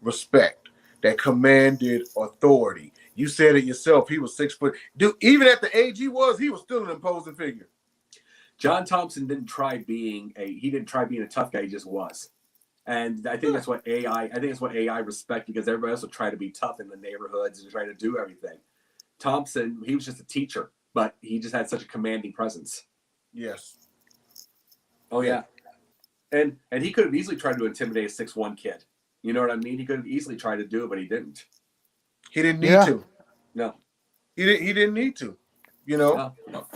respect, that commanded authority. You said it yourself. He was 6 foot. Dude, even at the age he was still an imposing figure. John Thompson didn't try being a tough guy. He just was. And I think that's what AI respect, because everybody else will try to be tough in the neighborhoods and try to do everything. Thompson, he was just a teacher, but he just had such a commanding presence. Yes. Oh yeah. And he could have easily tried to intimidate a 6'1" kid. You know what I mean? He could have easily tried to do it, but he didn't. He didn't need to. No. He didn't need to. You know? No.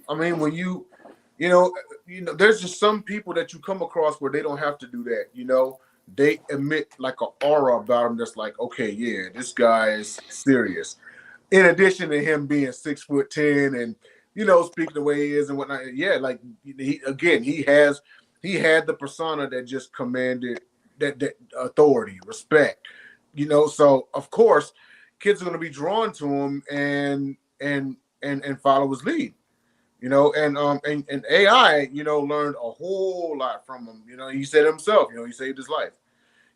I mean, when you know, there's just some people that you come across where they don't have to do that. You know, they emit like an aura about them that's like, okay, yeah, this guy is serious. In addition to him being 6'10" and, you know, speaking the way he is and whatnot. Yeah, like he had the persona that just commanded that authority, respect. You know, so of course, kids are going to be drawn to him and follow his lead. You know, and AI, you know, learned a whole lot from him. You know, he said himself, you know, he saved his life.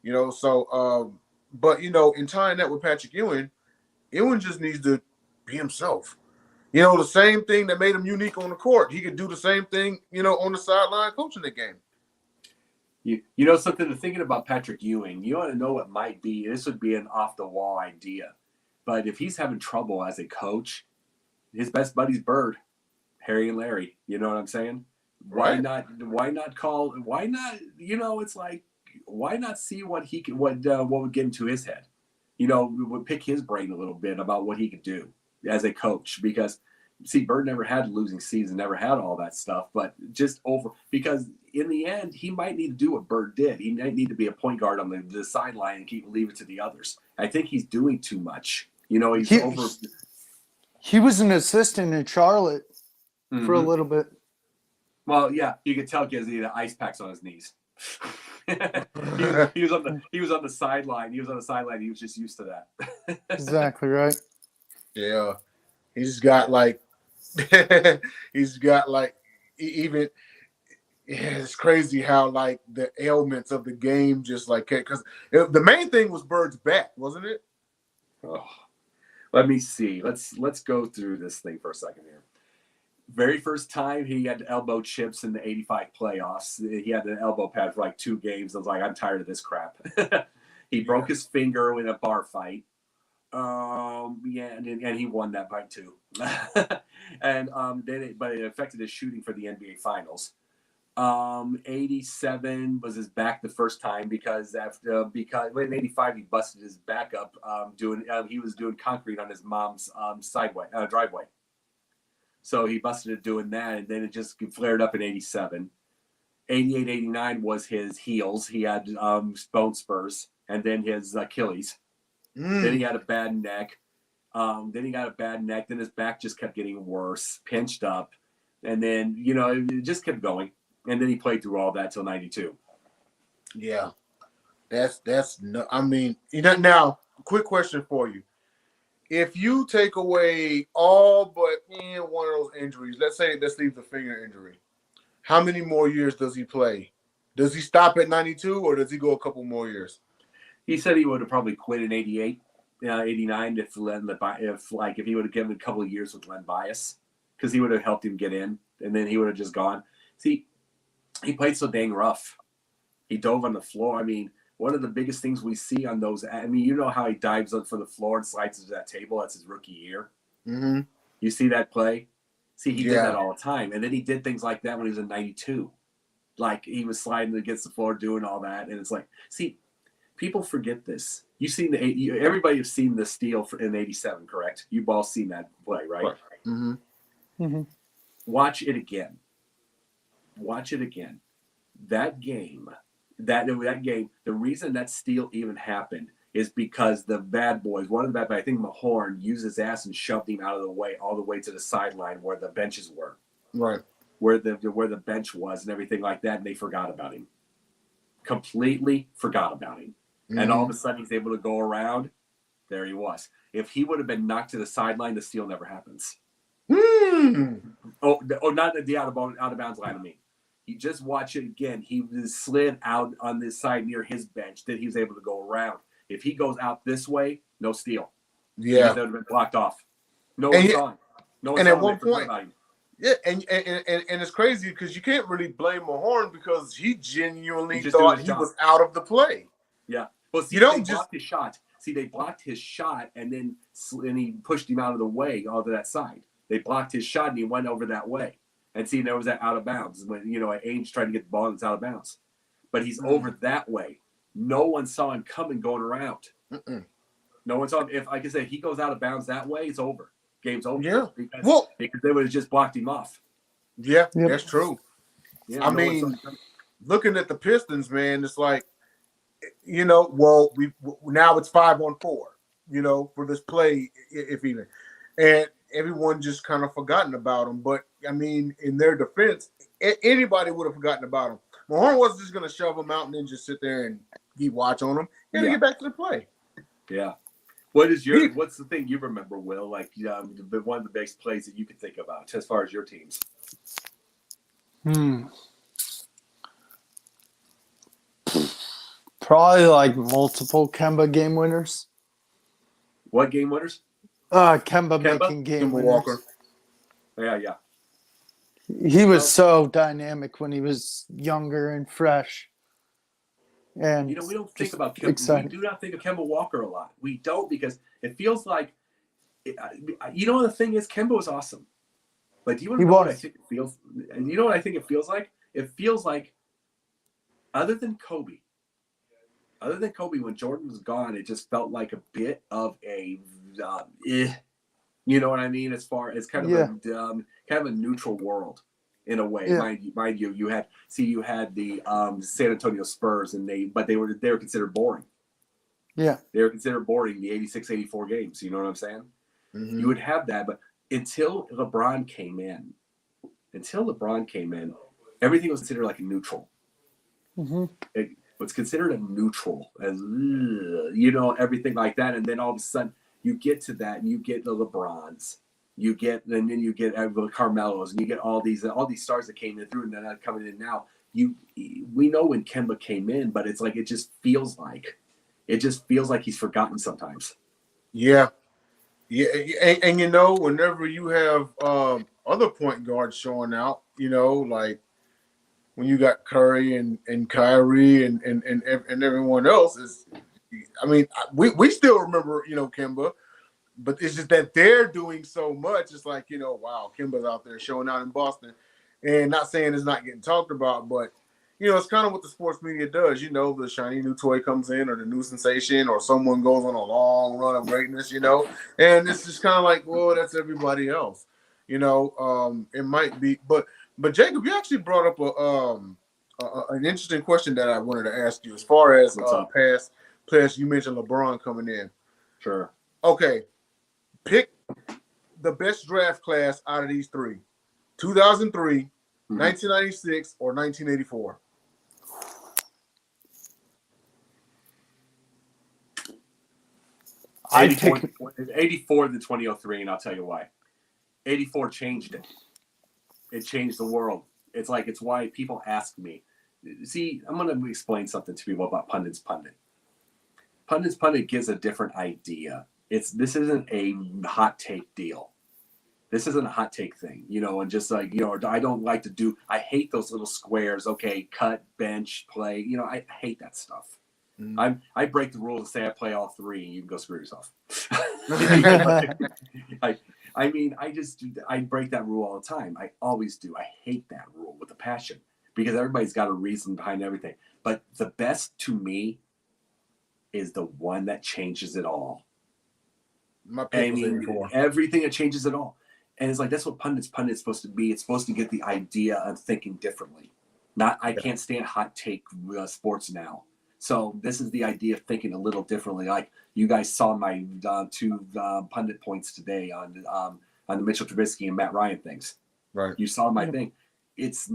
You know, so but you know, in tying that with Patrick Ewing just needs to be himself. You know, the same thing that made him unique on the court. He could do the same thing, you know, on the sideline coaching the game. You know something, thinking about Patrick Ewing, you want to know what might be, this would be an off the wall idea. But if he's having trouble as a coach, his best buddy's Bird, Harry and Larry. You know what I'm saying? Right. Why not, you know, it's like, why not see what would get into his head? You know, we would pick his brain a little bit about what he could do as a coach, because see, Bird never had a losing season, never had all that stuff, but because in the end, he might need to do what Bird did. He might need to be a point guard on the sideline and leave it to the others. I think he's doing too much. You know, He was an assistant in Charlotte for a little bit. Well, yeah, you could tell because he had ice packs on his knees. he was on the sideline. He was just used to that. Exactly right. Yeah, he's got like even. Yeah, it's crazy how like the ailments of the game just like, because the main thing was Bird's back, wasn't it? Oh, let me see. Let's go through this thing for a second here. Very first time he had elbow chips in the '85 playoffs. He had an elbow pad for like 2 games. I was like, I'm tired of this crap. He broke his finger in a bar fight. Yeah, and he won that fight too. And but it affected his shooting for the NBA Finals. 87 was his back the first time because in 85 he busted his back up he was doing concrete on his mom's driveway. So he busted it doing that, and then it just flared up in 87. 88, 89 was his heels. He had bone spurs, and then his Achilles. Then he had a bad neck. Then his back just kept getting worse, pinched up. And then, you know, it just kept going. And then he played through all that till 92. Yeah. That's no, I mean, you know, now, quick question for you. If you take away all but one of those injuries, let's leave the finger injury. How many more years does he play? Does he stop at 92 or does he go a couple more years? He said he would have probably quit in 88, 89 if he would have given a couple of years with Len Bias, because he would have helped him get in, and then he would have just gone. See, he played so dang rough. He dove on the floor. I mean, one of the biggest things we see on those, I mean, you know how he dives up for the floor and slides into that table? That's his rookie year. Mm-hmm. You see that play? See, he did that all the time. And then he did things like that when he was in 92. Like, he was sliding against the floor, doing all that. And it's like, see, people forget this. Everybody has seen the steal in 87, correct? You've all seen that play, right? Mm-hmm. Mm-hmm. Watch it again. That game, the reason that steal even happened is because one of the bad boys, I think Mahorn, used his ass and shoved him out of the way, all the way to the sideline where the benches were. Right. Where the bench was and everything like that, and they forgot about him. Completely forgot about him. Mm-hmm. And all of a sudden he's able to go around. There he was. If he would have been knocked to the sideline, the steal never happens. Oh, not the out of bounds line. I mean, you just watch it again. He slid out on this side near his bench. Then he was able to go around. If he goes out this way, no steal. Yeah, he would have been blocked off. No one's on. And at one point, Yeah, and it's crazy because you can't really blame Mahorn because he genuinely He's just doing thought his he job. was out of the play. Yeah. Well, see, You don't they just- blocked his shot. See, they blocked his shot, and he pushed him out of the way onto that side. They blocked his shot, and he went over that way. And see, there was that out of bounds when Ainge tried to get the ball and it's out of bounds, but he's over that way. No one saw him coming going around. No one saw him. If, like I said, he goes out of bounds that way, it's over. Game's over. Yeah. Because they would have just blocked him off. Yeah, Yep. that's true. Yeah, I mean, looking at the Pistons, man, it's like, well, now it's 5-on-4, for this play, if even, and everyone just kind of forgotten about them. But I mean, in their defense, anybody would have forgotten about them. Mahorn wasn't just going to shove them out and then just sit there and keep watch on them. He had to get back to the play. Yeah. What's the thing you remember, Will? Like, one of the biggest plays that you could think about as far as your teams? Probably like multiple Kemba game winners. What game winners? Kemba making game Kemba winners. Walker. Yeah. He was so dynamic when he was younger and fresh. And we don't think about Kemba. exciting. We do not think of Kemba Walker a lot. We don't, because it feels like, the thing is, Kemba was awesome. But do you want to know what I think it feels? And you know what I think it feels like? It feels like, other than Kobe, when Jordan was gone, it just felt like a bit of a, you know what I mean? As far as kind of a neutral world in a way. Yeah. Mind you, you had the San Antonio Spurs, but they were considered boring. Yeah, They were considered boring, the 86, 84 games. You know what I'm saying? Mm-hmm. You would have that, but until LeBron came in, everything was considered like a neutral. Mm-hmm. It was considered a neutral, as everything like that, and then all of a sudden you get to that, and you get the LeBrons, and then you get the Carmelos, and you get all these stars that came in through, and they're not coming in now. We know when Kemba came in, but it's like it just feels like he's forgotten sometimes. Yeah. Yeah, and whenever you have other point guards showing out, like when you got Curry and Kyrie and everyone else, we still remember Kemba, but it's just that they're doing so much. It's like wow, Kemba's out there showing out in Boston, and not saying it's not getting talked about, but it's kind of what the sports media does. The shiny new toy comes in, or the new sensation, or someone goes on a long run of greatness, and it's just kind of like, well, that's everybody else. It might be, but Jacob, you actually brought up an interesting question that I wanted to ask you as far as past players. You mentioned LeBron coming in. Sure. Okay. Pick the best draft class out of these three: 2003, 1996, or 1984. I pick 84 to 2003, and I'll tell you why. 84 changed it. It changed the world. It's why people ask me. See, I'm going to explain something to people about Pundit's Pundit. Pundit's Pundit gives a different idea. This isn't a hot take deal. This isn't a hot take thing, and just like, I don't like to do, I hate those little squares. Okay, cut, bench, play. I hate that stuff. Mm-hmm. I break the rules and say I play all three, and you can go screw yourself. I break that rule all the time. I always do. I hate that rule with a passion, because everybody's got a reason behind everything. But the best to me is the one that changes it all. Everything that changes it all. And it's like, that's what Pundit's supposed to be. It's supposed to get the idea of thinking differently. I can't stand hot take sports now. So this is the idea of thinking a little differently. Like, you guys saw my two pundit points today on the Mitchell Trubisky and Matt Ryan things. Right. You saw my thing. It's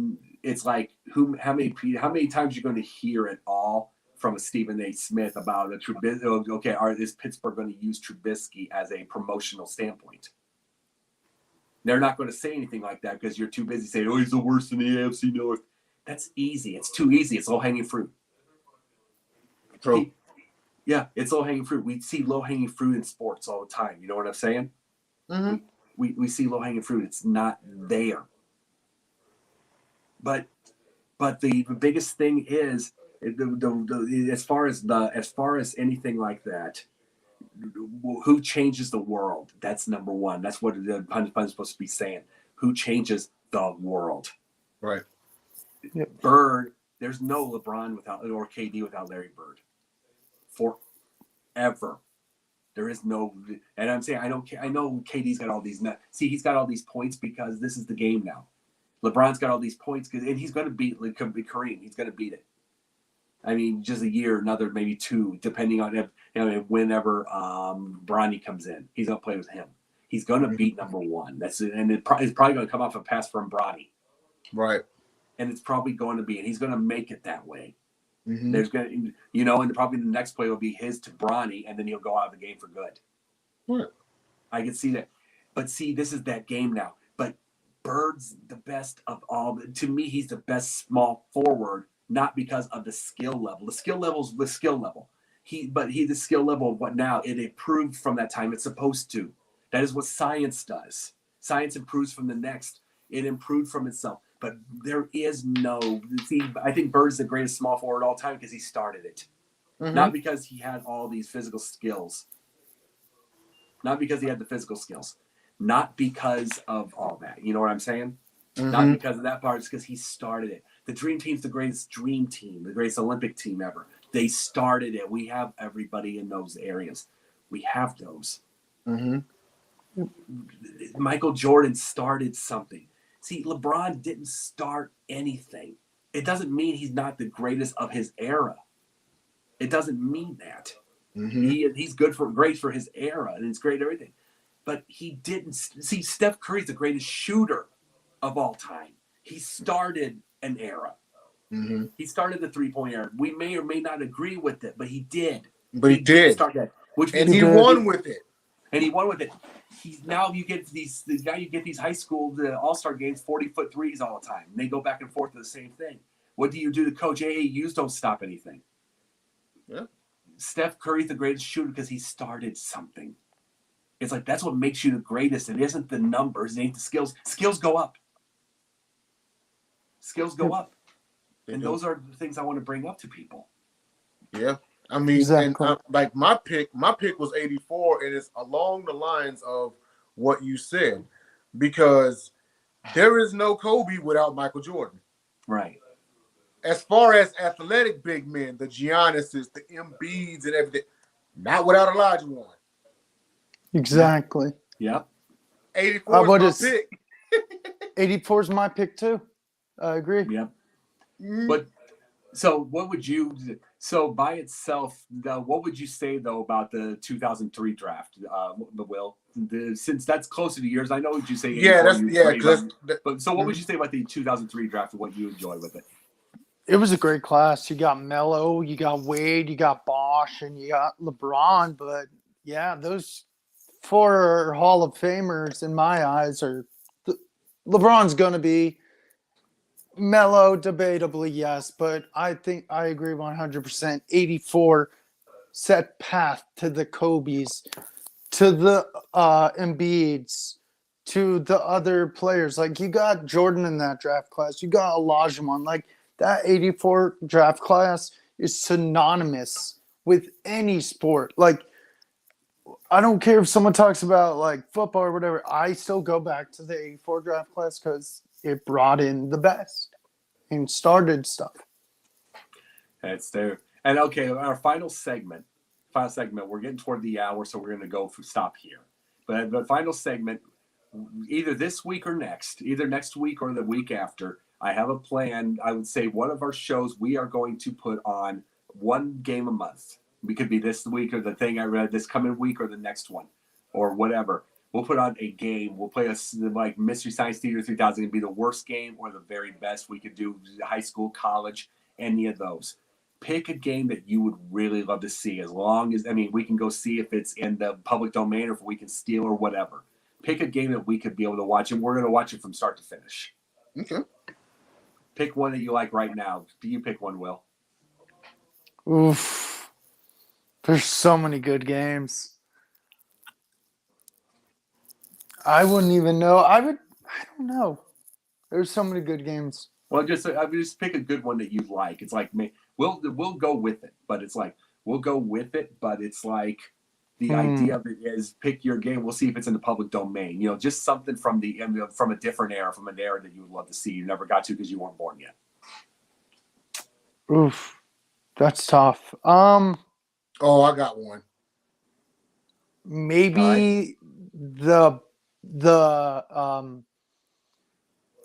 like, how many times you're going to hear it all from a Stephen A. Smith about a Trubisky? Okay, is Pittsburgh going to use Trubisky as a promotional standpoint? They're not going to say anything like that, because you're too busy saying, he's the worst in the AFC North. That's easy. It's too easy. It's low-hanging fruit. True. Yeah, it's low-hanging fruit. We see low-hanging fruit in sports all the time. You know what I'm saying? Mm-hmm. we see low hanging fruit. It's not there. But the biggest thing is as far as anything like that, who changes the world? That's number one. That's what the pundit is supposed to be saying. Who changes the world? Right. Yep. Bird. There's no LeBron or KD without Larry Bird. Forever. There is no, and I'm saying I know KD's got all these. See, he's got all these points because this is the game now. LeBron's got all these points and he's going to beat Kareem. He's going to beat it. I mean, just a year, another maybe two, depending on whenever Bronny comes in, he's going to play with him. He's going to beat number one. That's it, and it's probably going to come off a pass from Bronny. Right. And it's probably going to be, and he's going to make it that way. Mm-hmm. There's going to, and probably the next play will be his to Bronny, and then he'll go out of the game for good. Right. I can see that. But see, this is that game now. But Bird's the best of all. To me, he's the best small forward, not because of the skill level. The skill level is the skill level. The skill level of what now? It improved from that time. It's supposed to. That is what science does. Science improves from the next. It improved from itself. But there is no. See, I think Bird's the greatest small forward of all time because he started it. Mm-hmm. Not because he had all these physical skills. Not because he had the physical skills. Not because of all that. You know what I'm saying? Mm-hmm. Not because of that part. It's because he started it. The Dream Team's the greatest dream team, the greatest Olympic team ever. They started it. We have everybody in those areas. We have those. Mm-hmm. Michael Jordan started something. See, LeBron didn't start anything. It doesn't mean he's not the greatest of his era. It doesn't mean that. Mm-hmm. He's great for his era, and it's great everything. But he didn't. See, Steph Curry's the greatest shooter of all time. He started an era. Mm-hmm. He started the three-point era. We may or may not agree with it, but he did. But he did start that, and he won with it. And he won with it. Now you get these high school all-star games, 40-foot threes all the time. And they go back and forth to the same thing. What do you do to coach? AAUs don't stop anything. Yeah. Steph Curry's the greatest shooter because he started something. It's like that's what makes you the greatest. It isn't the numbers. It ain't the skills. Skills go up. Skills go up. And those are the things I want to bring up to people. Yeah. I mean, exactly. And like my pick was 84, and it's along the lines of what you said, because there is no Kobe without Michael Jordan. Right. As far as athletic big men, the Giannis's, the Embiids, and everything, not without Elijah Warren. Exactly. Yep. 84 is my pick. 84 is my pick too. I agree. Yep. Mm-hmm. But so what would you? So by itself, what would you say though about the 2003 draft, Will? Since that's closer to yours, I know what you say. But so what would you say about the 2003 draft and what you enjoy with it? It was a great class. You got Melo, you got Wade, you got Bosch, and you got LeBron. But yeah, those four Hall of Famers in my eyes are LeBron's going to be. Melo, debatably, yes, but I think I agree 100%. 84 set path to the Kobe's, to the Embiid's, to the other players. Like, you got Jordan in that draft class. You got Olajuwon. Like, that 84 draft class is synonymous with any sport. Like, I don't care if someone talks about, like, football or whatever. I still go back to the 84 draft class because it brought in the best and started stuff. That's there. And okay, our final segment, we're getting toward the hour, so we're going to stop here. But the final segment, either this week or next, either next week or the week after, I have a plan. I would say one of our shows, we are going to put on one game a month. We could be this week or the thing I read this coming week or the next one or whatever. We'll put on a game. We'll play like Mystery Science Theater 3000. It'd be the worst game or the very best. We could do high school, college, any of those. Pick a game that you would really love to see. As long as, we can go see if it's in the public domain or if we can steal or whatever. Pick a game that we could be able to watch, and we're going to watch it from start to finish. Okay. Pick one that you like right now. Do you pick one, Will? Oof. There's so many good games. I wouldn't even know. I don't know. There's so many good games. Well, just pick a good one that you like. It's like we'll go with it, but it's like we'll go with it, but it's like the idea of it is pick your game. We'll see if it's in the public domain. Just something from from a different era, from an era that you would love to see. You never got to because you weren't born yet. Oof, that's tough. Oh, I got one. Maybe the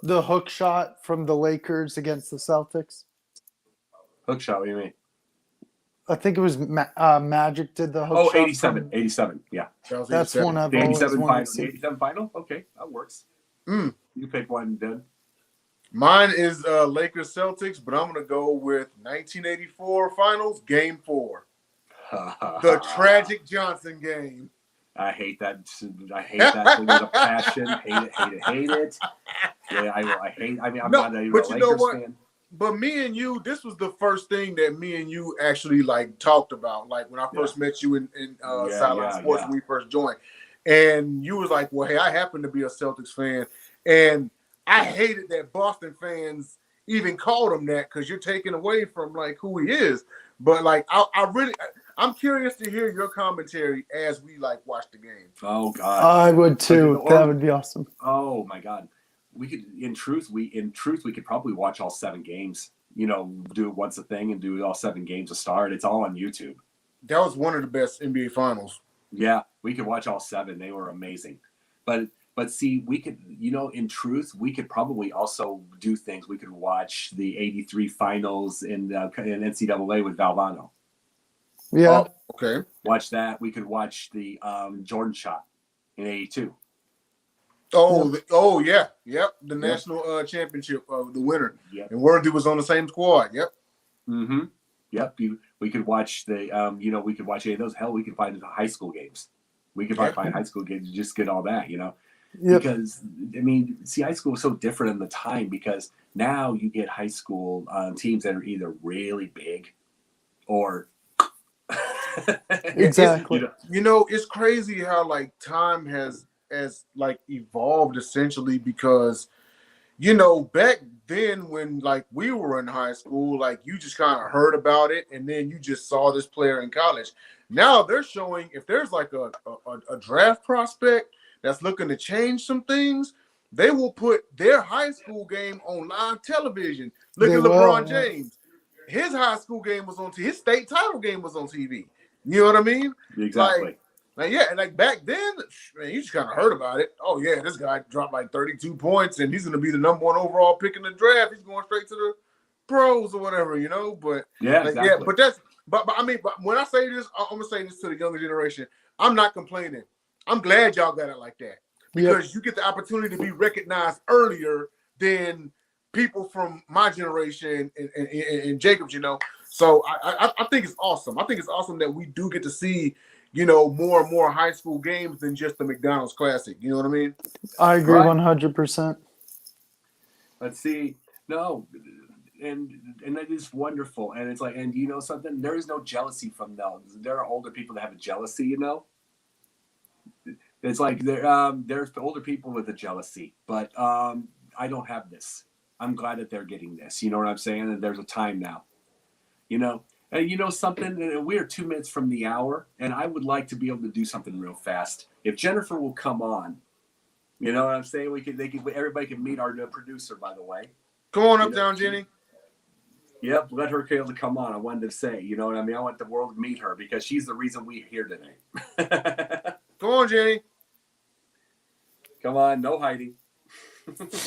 hook shot from the Lakers against the Celtics. Hook shot, what do you mean? I think it was Magic did the hook shot. 87. 87, yeah. That's one I've The always 87 wanted final. to see. 87 final? Okay, that works. You pick one, then. Mine is Lakers Celtics, but I'm gonna go with 1984 Finals Game 4, the tragic Johnson game. I hate that. I hate that thing with a passion. Hate it. Yeah, I hate. I mean, I'm not even a Lakers fan. But me and you, this was the first thing that me and you actually like talked about. Like when I first met you in Sideline Sports when we first joined, and you was like, "Well, hey, I happen to be a Celtics fan," and I hated that Boston fans even called him that because you're taking away from like who he is. But like, I'm curious to hear your commentary as we like watch the game. Oh God, I would too. That would be awesome. Oh my God, we could. In truth, we could probably watch all 7 games. Do it once a thing and do all 7 games to start. It's all on YouTube. That was one of the best NBA finals. Yeah, we could watch all 7. They were amazing. But see, we could, in truth, we could probably also do things. We could watch the '83 finals in NCAA with Valvano. Yeah. Oh, okay. Watch that. We could watch the Jordan shot in '82. Yeah. Yep. The national championship of the winner. Yep. And Worthy was on the same squad. Yep. Mm-hmm. Yep. We could watch the, we could watch any of those. Hell, we could find the high school games. We could probably find high school games and just get all that, Yep. Because, I mean, see, high school was so different in the time because now you get high school teams that are either really big or exactly. It's crazy how like time has like evolved essentially because back then when like we were in high school, like you just kind of heard about it and then you just saw this player in college. Now they're showing if there's like a draft prospect that's looking to change some things, they will put their high school game on live television. Look at LeBron James. His high school game was on TV. His state title game was on TV. You know what I mean? Exactly. Like back then, man, you just kind of heard about it. Oh yeah, this guy dropped like 32 points, and he's going to be the number 1 overall pick in the draft. He's going straight to the pros or whatever, But exactly. But I mean, but when I say this, I'm gonna say this to the younger generation. I'm not complaining. I'm glad y'all got it like that because you get the opportunity to be recognized earlier than people from my generation and Jacobs, So I think it's awesome. I think it's awesome that we do get to see, more and more high school games than just the McDonald's Classic. You know what I mean? I agree 100%. Let's see. No, and that is wonderful. And it's like, and something? There is no jealousy from those. There are older people that have a jealousy, It's like there's older people with a jealousy, but I don't have this. I'm glad that they're getting this. You know what I'm saying? And there's a time now. And something? We are 2 minutes from the hour, and I would like to be able to do something real fast. If Jennifer will come on, you know what I'm saying? Everybody can meet our producer, by the way. Come on up, down, Jenny. Yep, let her be able to come on. I wanted to say, you know what I mean? I want the world to meet her because she's the reason we're here today. Come on, Jenny. Come on, no hiding.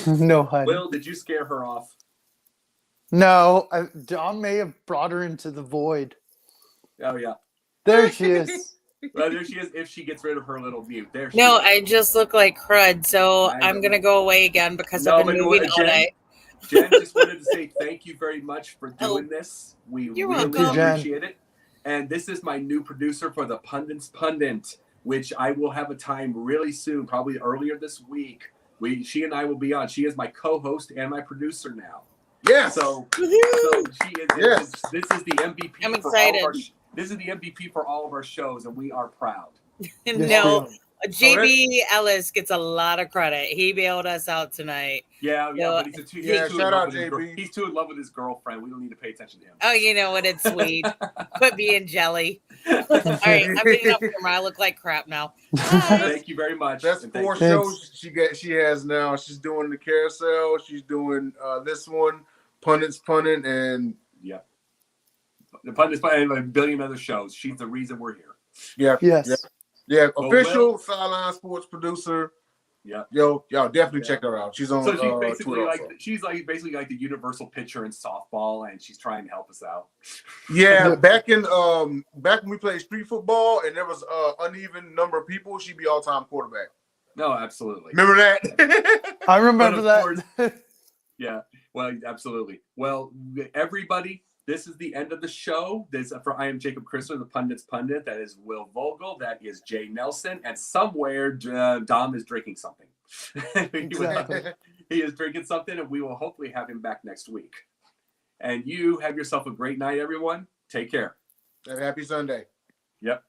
No hiding. Will, did you scare her off? No, Dom may have brought her into the void. Oh, yeah. There she is. Well, there she is if she gets rid of her little mute. There she No, is. I just look like crud, so I'm going to go away again because I've been moving all night. Jen just wanted to say thank you very much for doing this. We You're really welcome. appreciate it. And this is my new producer for the Pundit's Pundit, which I will have a time really soon, probably earlier this week. She and I will be on. She is my co-host and my producer now. Yes. So she is. Yes. This is the MVP. I'm for all excited. this is the MVP for all of our shows, and we are proud. No, JB Ellis gets a lot of credit. He bailed us out tonight. Yeah, So- but he's too shout in love out with his JB. He's too in love with his girlfriend. We don't need to pay attention to him. Oh, you know what? It's sweet. Quit being jelly. All right, I'm getting off camera. I look like crap now. Bye. Thank you very much. That's and thank 4 you. shows she has now. She's doing the carousel. She's doing this one, pundits punting, and Yeah. The pundits and a billion other shows. She's the reason we're here. yeah, Yes. yeah. Well, Official Sideline Sports producer. Yeah. Yo, y'all definitely Yeah. check her out. She's on. So she's basically Twitter like also. basically like the universal pitcher in softball, and she's trying to help us out. Yeah, back when we played street football and there was uneven number of people, she'd be all-time quarterback. No, absolutely. Remember that? I remember But of that. Yeah. Well, absolutely. Well, everybody, this is the end of the show. I am Jacob Christner, the pundit's pundit. That is Will Vogel. That is Jay Nelson. And somewhere Dom is drinking something. Exactly. He is drinking something, and we will hopefully have him back next week. And you have yourself a great night, everyone. Take care. And happy Sunday. Yep.